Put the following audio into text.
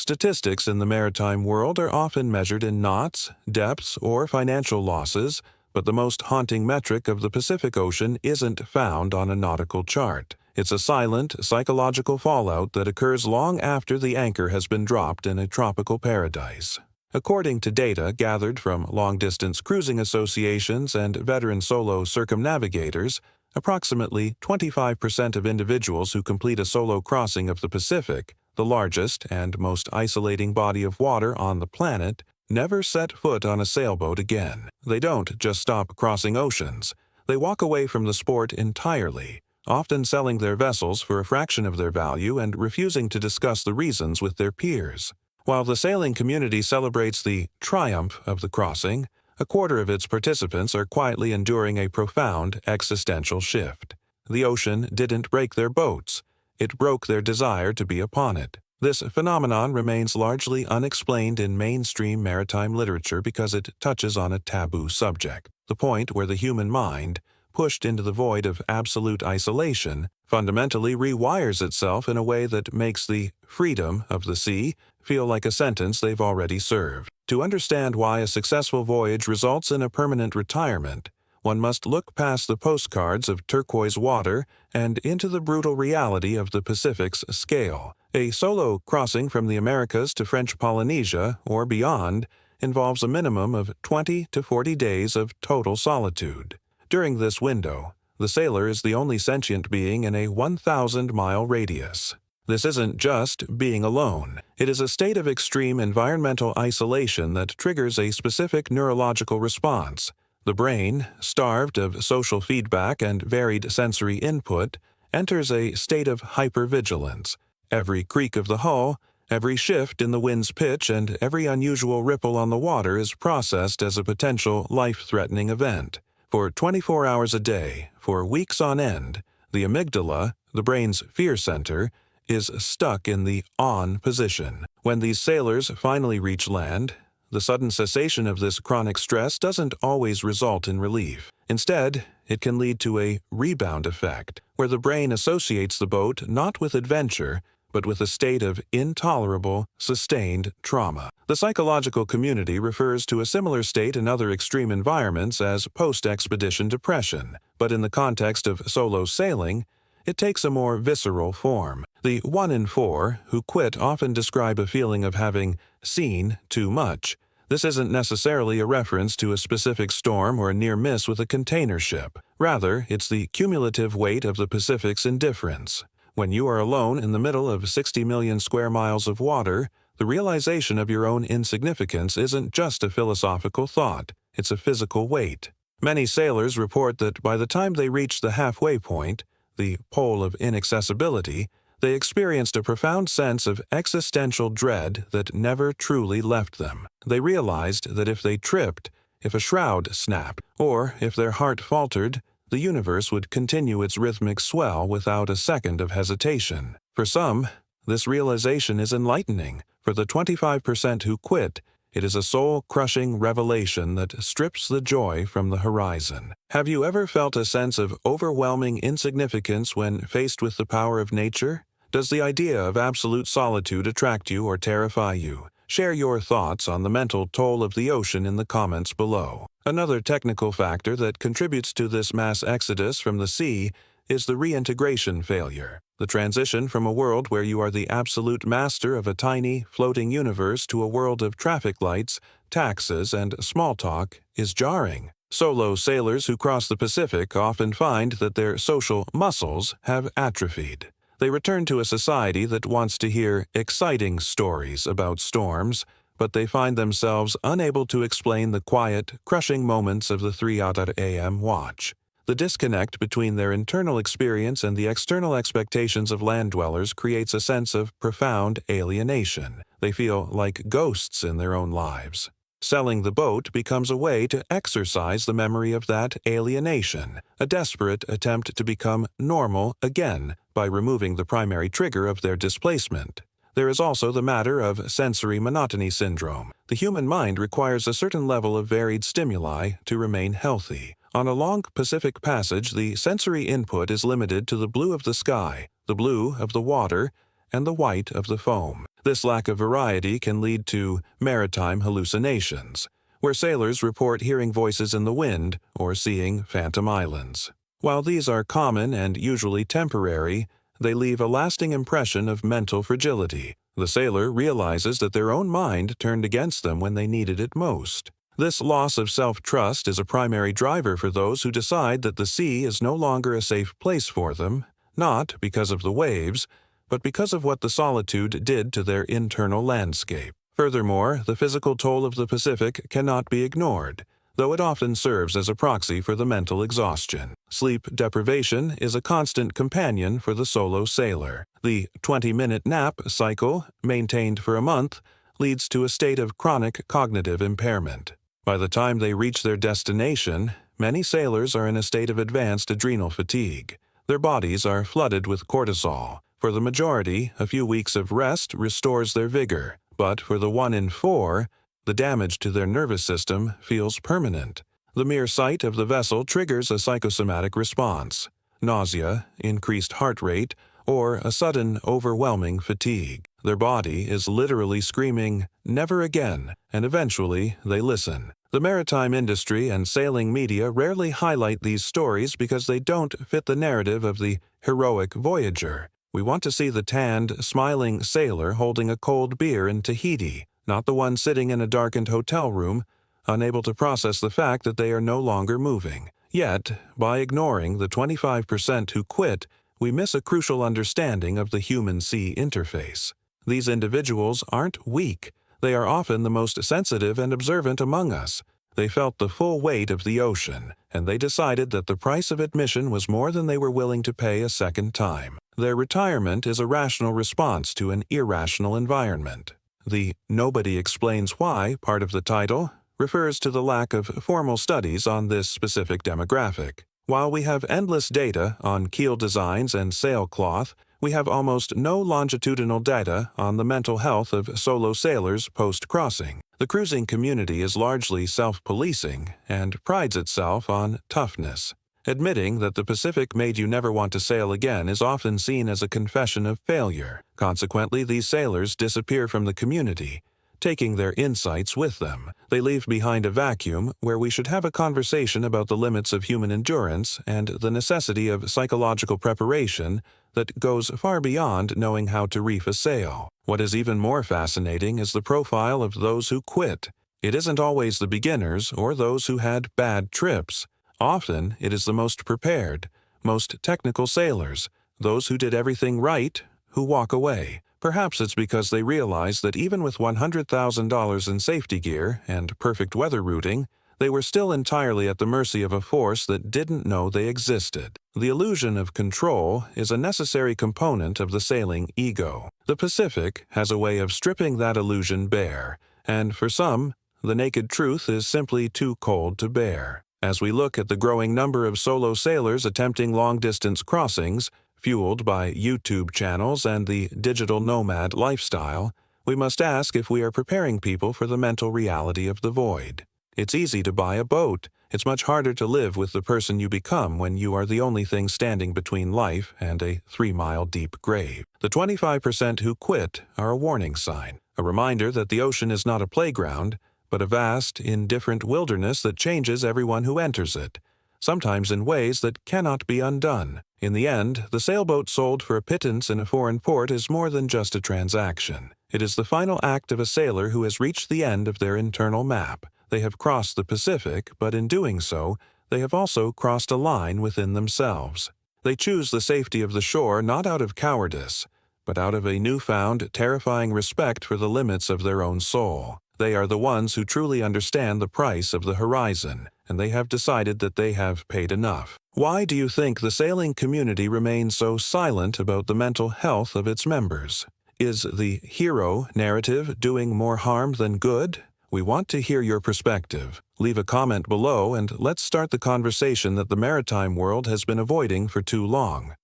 Statistics in the maritime world are often measured in knots, depths, or financial losses, but the most haunting metric of the Pacific Ocean isn't found on a nautical chart. It's a silent, psychological fallout that occurs long after the anchor has been dropped in a tropical paradise. According to data gathered from long-distance cruising associations and veteran solo circumnavigators, approximately 25% of individuals who complete a solo crossing of the Pacific, the largest and most isolating body of water on the planet, never set foot on a sailboat again. They don't just stop crossing oceans. They walk away from the sport entirely, often selling their vessels for a fraction of their value and refusing to discuss the reasons with their peers. While the sailing community celebrates the triumph of the crossing, a quarter of its participants are quietly enduring a profound existential shift. The ocean didn't break their boats. It broke their desire to be upon it. This phenomenon remains largely unexplained in mainstream maritime literature because it touches on a taboo subject, the point where the human mind, pushed into the void of absolute isolation, fundamentally rewires itself in a way that makes the freedom of the sea feel like a sentence they've already served. To understand why a successful voyage results in a permanent retirement, one must look past the postcards of turquoise water and into the brutal reality of the Pacific's scale. A solo crossing from the Americas to French Polynesia or beyond involves a minimum of 20 to 40 days of total solitude. During this window, the sailor is the only sentient being in a 1,000-mile radius. This isn't just being alone. It is a state of extreme environmental isolation that triggers a specific neurological response. The brain, starved of social feedback and varied sensory input, enters a state of hypervigilance. Every creak of the hull, every shift in the wind's pitch, and every unusual ripple on the water is processed as a potential life-threatening event. For 24 hours a day, for weeks on end, the amygdala, the brain's fear center, is stuck in the on position. When these sailors finally reach land, the sudden cessation of this chronic stress doesn't always result in relief. Instead, it can lead to a rebound effect, where the brain associates the boat not with adventure, but with a state of intolerable, sustained trauma. The psychological community refers to a similar state in other extreme environments as post-expedition depression, but in the context of solo sailing, it takes a more visceral form. The 1 in 4 who quit often describe a feeling of having seen too much. This isn't necessarily a reference to a specific storm or a near miss with a container ship. Rather, it's the cumulative weight of the Pacific's indifference. When you are alone in the middle of 60 million square miles of water, the realization of your own insignificance isn't just a philosophical thought, it's a physical weight. Many sailors report that by the time they reached the halfway point, the pole of inaccessibility, they experienced a profound sense of existential dread that never truly left them. They realized that if they tripped, if a shroud snapped, or if their heart faltered, the universe would continue its rhythmic swell without a second of hesitation. For some, this realization is enlightening. For the 25% who quit, it is a soul-crushing revelation that strips the joy from the horizon. Have you ever felt a sense of overwhelming insignificance when faced with the power of nature? Does the idea of absolute solitude attract you or terrify you? Share your thoughts on the mental toll of the ocean in the comments below. Another technical factor that contributes to this mass exodus from the sea is the reintegration failure. The transition from a world where you are the absolute master of a tiny, floating universe to a world of traffic lights, taxes, and small talk is jarring. Solo sailors who cross the Pacific often find that their social muscles have atrophied. They return to a society that wants to hear exciting stories about storms, but they find themselves unable to explain the quiet, crushing moments of the 3 a.m. watch. The disconnect between their internal experience and the external expectations of land dwellers creates a sense of profound alienation. They feel like ghosts in their own lives. Selling the boat becomes a way to exorcise the memory of that alienation, a desperate attempt to become normal again by removing the primary trigger of their displacement. There is also the matter of sensory monotony syndrome. The human mind requires a certain level of varied stimuli to remain healthy. On a long Pacific passage, the sensory input is limited to the blue of the sky, the blue of the water, and the white of the foam. This lack of variety can lead to maritime hallucinations, where sailors report hearing voices in the wind or seeing phantom islands. While these are common and usually temporary, they leave a lasting impression of mental fragility. The sailor realizes that their own mind turned against them when they needed it most. This loss of self-trust is a primary driver for those who decide that the sea is no longer a safe place for them, not because of the waves, but because of what the solitude did to their internal landscape. Furthermore, the physical toll of the Pacific cannot be ignored, though it often serves as a proxy for the mental exhaustion. Sleep deprivation is a constant companion for the solo sailor. The 20-minute nap cycle, maintained for a month, leads to a state of chronic cognitive impairment. By the time they reach their destination, many sailors are in a state of advanced adrenal fatigue. Their bodies are flooded with cortisol. For the majority, a few weeks of rest restores their vigor, but for the 1 in 4, the damage to their nervous system feels permanent. The mere sight of the vessel triggers a psychosomatic response: nausea, increased heart rate, or a sudden, overwhelming fatigue. Their body is literally screaming, "Never again," and eventually they listen. The maritime industry and sailing media rarely highlight these stories because they don't fit the narrative of the heroic voyager. We want to see the tanned, smiling sailor holding a cold beer in Tahiti, not the one sitting in a darkened hotel room, unable to process the fact that they are no longer moving. Yet, by ignoring the 25% who quit, we miss a crucial understanding of the human-sea interface. These individuals aren't weak. They are often the most sensitive and observant among us. They felt the full weight of the ocean, and they decided that the price of admission was more than they were willing to pay a second time. Their retirement is a rational response to an irrational environment. The "Nobody Explains Why" part of the title refers to the lack of formal studies on this specific demographic. While we have endless data on keel designs and sailcloth, we have almost no longitudinal data on the mental health of solo sailors post-crossing. The cruising community is largely self-policing and prides itself on toughness. Admitting that the Pacific made you never want to sail again is often seen as a confession of failure. Consequently, these sailors disappear from the community, taking their insights with them. They leave behind a vacuum where we should have a conversation about the limits of human endurance and the necessity of psychological preparation that goes far beyond knowing how to reef a sail. What is even more fascinating is the profile of those who quit. It isn't always the beginners or those who had bad trips. Often, it is the most prepared, most technical sailors, those who did everything right, who walk away. Perhaps it's because they realize that even with $100,000 in safety gear and perfect weather routing, they were still entirely at the mercy of a force that didn't know they existed. The illusion of control is a necessary component of the sailing ego. The Pacific has a way of stripping that illusion bare, and for some, the naked truth is simply too cold to bear. As we look at the growing number of solo sailors attempting long-distance crossings, fueled by YouTube channels and the digital nomad lifestyle, we must ask if we are preparing people for the mental reality of the void. It's easy to buy a boat. It's much harder to live with the person you become when you are the only thing standing between life and a 3-mile-deep grave. The 25% who quit are a warning sign, a reminder that the ocean is not a playground, but a vast, indifferent wilderness that changes everyone who enters it, sometimes in ways that cannot be undone. In the end, the sailboat sold for a pittance in a foreign port is more than just a transaction. It is the final act of a sailor who has reached the end of their internal map. They have crossed the Pacific, but in doing so, they have also crossed a line within themselves. They choose the safety of the shore not out of cowardice, but out of a newfound, terrifying respect for the limits of their own soul. They are the ones who truly understand the price of the horizon, and they have decided that they have paid enough. Why do you think the sailing community remains so silent about the mental health of its members? Is the hero narrative doing more harm than good? We want to hear your perspective. Leave a comment below and let's start the conversation that the maritime world has been avoiding for too long.